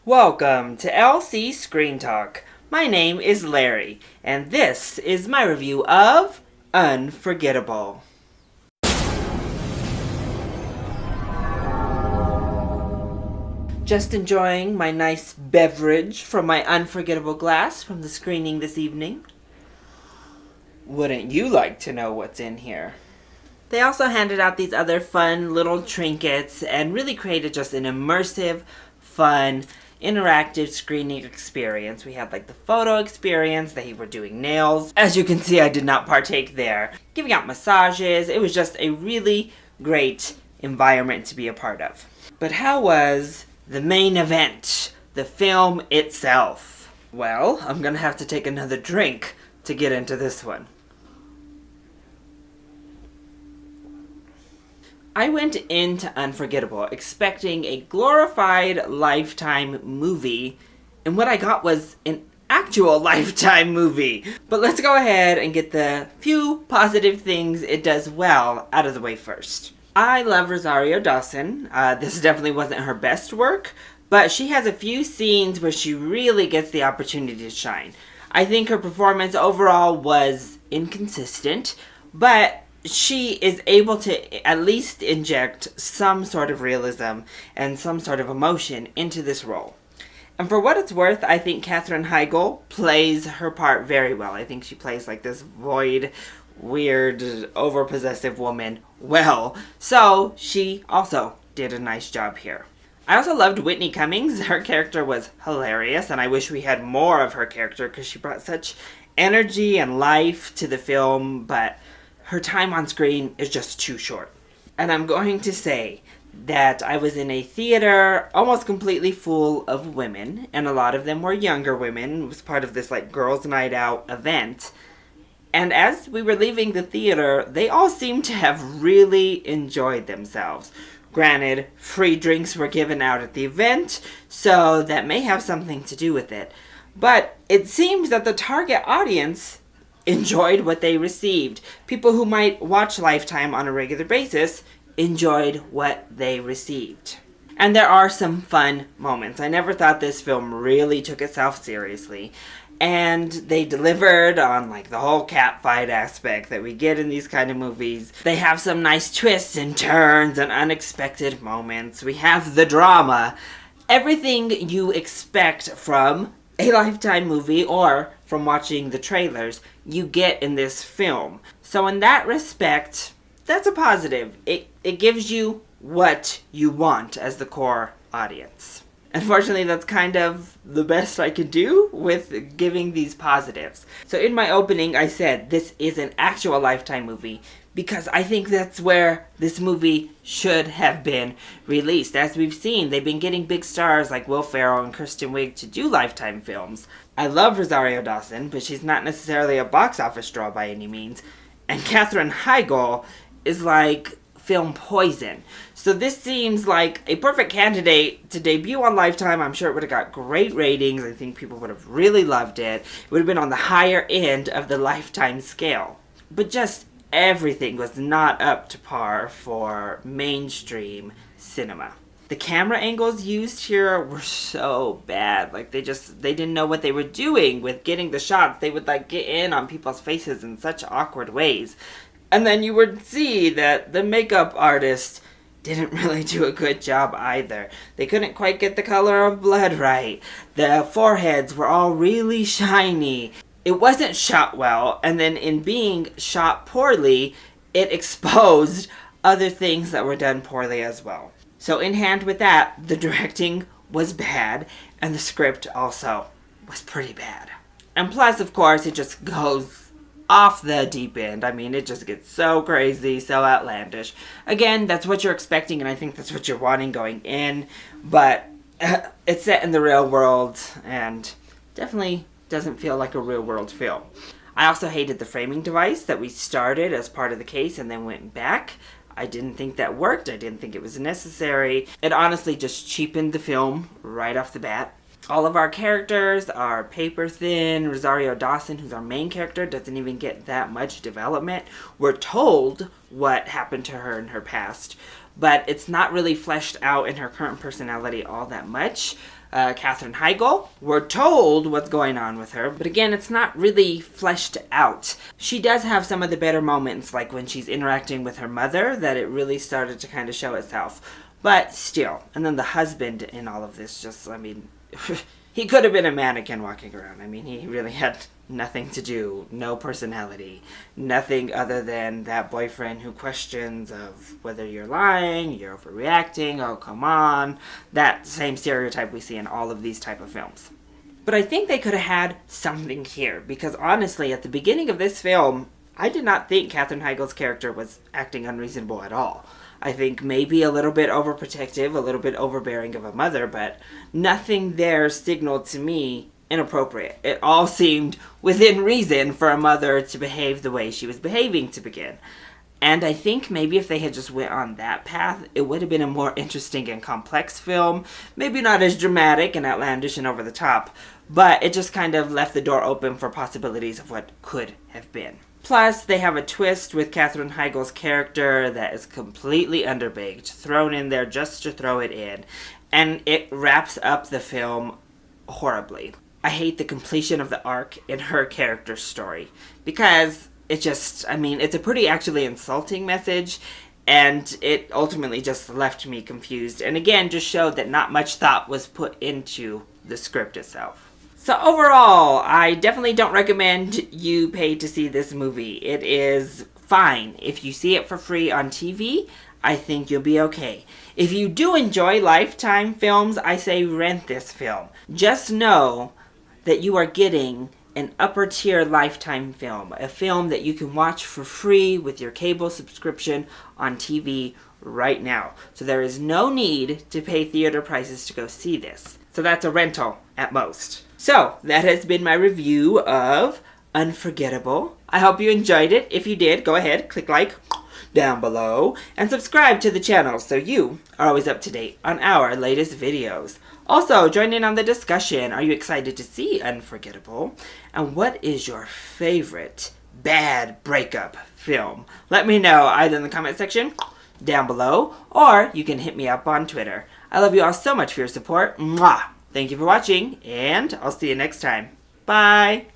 Welcome to LC Screen Talk. My name is Larry, and this is my review of Unforgettable. Just enjoying my nice beverage from my unforgettable glass from the screening this evening. Wouldn't you like to know what's in here? They also handed out these other fun little trinkets and really created just an immersive, fun, interactive screening experience. We had like the photo experience, they were doing nails. As you can see, I did not partake there. Giving out massages. It was just a really great environment to be a part of. But how was the main event, the film itself? Well, I'm gonna have to take another drink to get into this one. I went into Unforgettable expecting a glorified Lifetime movie, and what I got was an actual Lifetime movie. But let's go ahead and get the few positive things it does well out of the way first. I love Rosario Dawson. This definitely wasn't her best work, but she has a few scenes where she really gets the opportunity to shine. I think her performance overall was inconsistent, but she is able to at least inject some sort of realism and some sort of emotion into this role. And for what it's worth, I think Katherine Heigl plays her part very well. I think she plays like this void, weird, overpossessive woman well. So she also did a nice job here. I also loved Whitney Cummings. Her character was hilarious, and I wish we had more of her character because she brought such energy and life to the film, but her time on screen is just too short. And I'm going to say that I was in a theater almost completely full of women, and a lot of them were younger women. It was part of this like girls' night out event. And as we were leaving the theater, they all seemed to have really enjoyed themselves. Granted, free drinks were given out at the event, so that may have something to do with it. But it seems that the target audience enjoyed what they received. People who might watch Lifetime on a regular basis enjoyed what they received. And there are some fun moments. I never thought this film really took itself seriously. And they delivered on like the whole cat fight aspect that we get in these kind of movies. They have some nice twists and turns and unexpected moments. We have the drama. Everything you expect from a Lifetime movie or from watching the trailers, you get in this film. So in that respect, that's a positive. It gives you what you want as the core audience. Unfortunately, that's kind of the best I could do with giving these positives. So in my opening, I said this is an actual Lifetime movie because I think that's where this movie should have been released. As we've seen, they've been getting big stars like Will Ferrell and Kristen Wiig to do Lifetime films. I love Rosario Dawson, but she's not necessarily a box office draw by any means. And Katherine Heigl is like film poison. So this seems like a perfect candidate to debut on Lifetime. I'm sure it would have got great ratings. I think people would have really loved it. It would have been on the higher end of the Lifetime scale. But just everything was not up to par for mainstream cinema. The camera angles used here were so bad. Like they didn't know what they were doing with getting the shots. They would like get in on people's faces in such awkward ways. And then you would see that the makeup artist didn't really do a good job either. They couldn't quite get the color of blood right. The foreheads were all really shiny. It wasn't shot well, and then in being shot poorly, it exposed other things that were done poorly as well. So in hand with that, the directing was bad, and the script also was pretty bad. And plus, of course, it just goes off the deep end. I mean, it just gets so crazy, so outlandish. Again, that's what you're expecting, and I think that's what you're wanting going in, but it's set in the real world, and definitely doesn't feel like a real world film. I also hated the framing device that we started as part of the case and then went back. I didn't think that worked. I didn't think it was necessary. It honestly just cheapened the film right off the bat. All of our characters are paper thin. Rosario Dawson, who's our main character, doesn't even get that much development. We're told what happened to her in her past, but it's not really fleshed out in her current personality all that much. Katherine Heigl. We're told what's going on with her, but again, it's not really fleshed out. She does have some of the better moments, like when she's interacting with her mother, that it really started to kind of show itself. But still, and then the husband in all of this, just, I mean, he could have been a mannequin walking around. I mean, he really had nothing to do, no personality, nothing other than that boyfriend who questions of whether you're lying, you're overreacting, oh come on, that same stereotype we see in all of these type of films. But I think they could have had something here, because honestly, at the beginning of this film, I did not think Katherine Heigl's character was acting unreasonable at all. I think maybe a little bit overprotective, a little bit overbearing of a mother, but nothing there signaled to me inappropriate. It all seemed within reason for a mother to behave the way she was behaving to begin. And I think maybe if they had just went on that path, it would have been a more interesting and complex film. Maybe not as dramatic and outlandish and over the top, but it just kind of left the door open for possibilities of what could have been. Plus, they have a twist with Katherine Heigl's character that is completely underbaked, thrown in there just to throw it in, and it wraps up the film horribly. I hate the completion of the arc in her character's story, because it just, I mean, it's a pretty actually insulting message, and it ultimately just left me confused, and again, just showed that not much thought was put into the script itself. So overall, I definitely don't recommend you pay to see this movie. It is fine. If you see it for free on TV, I think you'll be okay. If you do enjoy Lifetime films, I say rent this film. Just know that you are getting an upper tier Lifetime film. A film that you can watch for free with your cable subscription on TV right now. So there is no need to pay theater prices to go see this. So that's a rental at most. So that has been my review of Unforgettable. I hope you enjoyed it. If you did, go ahead, click like down below and subscribe to the channel so you are always up to date on our latest videos. Also, join in on the discussion. Are you excited to see Unforgettable? And what is your favorite bad breakup film? Let me know either in the comment section down below, or you can hit me up on Twitter. I love you all so much for your support. Mwah! Thank you for watching, and I'll see you next time. Bye!